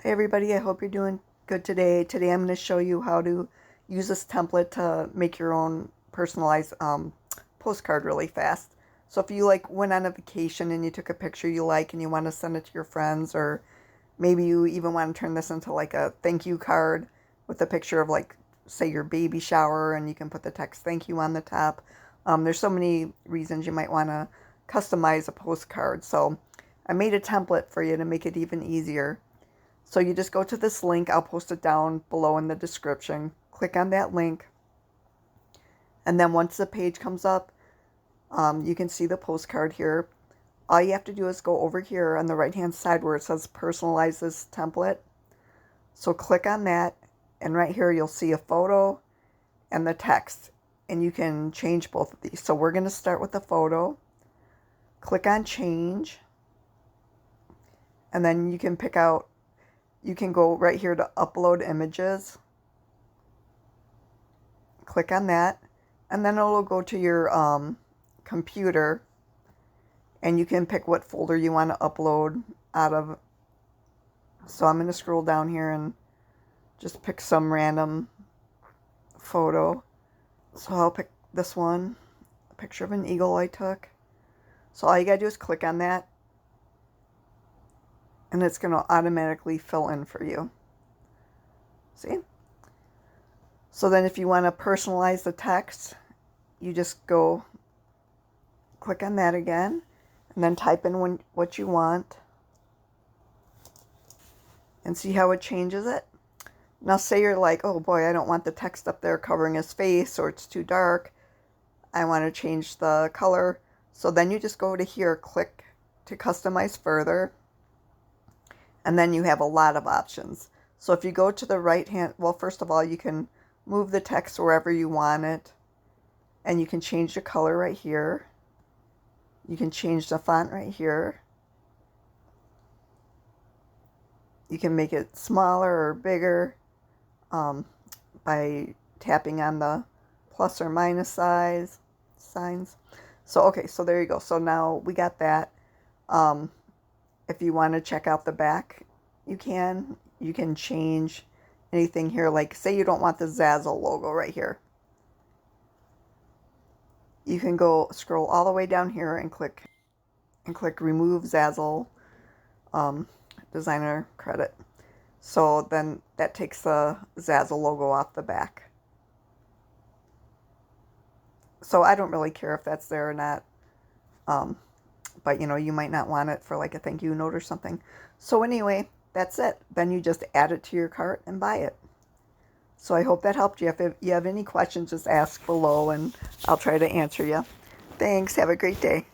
Hey everybody, I hope you're doing good today. Today I'm going to show you how to use this template to make your own personalized postcard really fast. So if you went on a vacation and you took a picture you like and you want to send it to your friends, or maybe you even want to turn this into like a thank you card with a picture of say your baby shower, and you can put the text thank you on the top. There's so many reasons you might want to customize a postcard. So I made a template for you to make it even easier. So you just go to this link. I'll post it down below in the description. Click on that link. And then once the page comes up, you can see the postcard here. All you have to do is go over here on the right-hand side where it says personalize this template. So click on that. And right here, you'll see a photo and the text. And you can change both of these. So we're going to start with the photo. Click on change. And then you can pick out, you can go right here to upload images. Click on that, and then it'll go to your computer, and you can pick what folder you want to upload out of. So I'm going to scroll down here and just pick some random photo. So I'll pick this one, a picture of an eagle I took. So all you got to do is click on that, and it's going to automatically fill in for you. See? So then if you want to personalize the text, you just go click on that again, and then type in what you want, and see how it changes it. Now say you're like, oh boy, I don't want the text up there covering his face, or it's too dark. I want to change the color. So then you just go to here, click to customize further. And then you have a lot of options. So if you go to the right hand, well, first of all, you can move the text wherever you want it. And you can change the color right here. You can change the font right here. You can make it smaller or bigger by tapping on the plus or minus signs. So, okay, so there you go. So now we got that. If you want to check out the back, you can change anything here. Like say you don't want the Zazzle logo right here. You can go scroll all the way down here and click remove Zazzle designer credit. So then that takes the Zazzle logo off the back. So I don't really care if that's there or not. But you might not want it for like a thank you note or something. So anyway, that's it. Then you just add it to your cart and buy it. So I hope that helped you. If you have any questions, just ask below and I'll try to answer you. Thanks. Have a great day.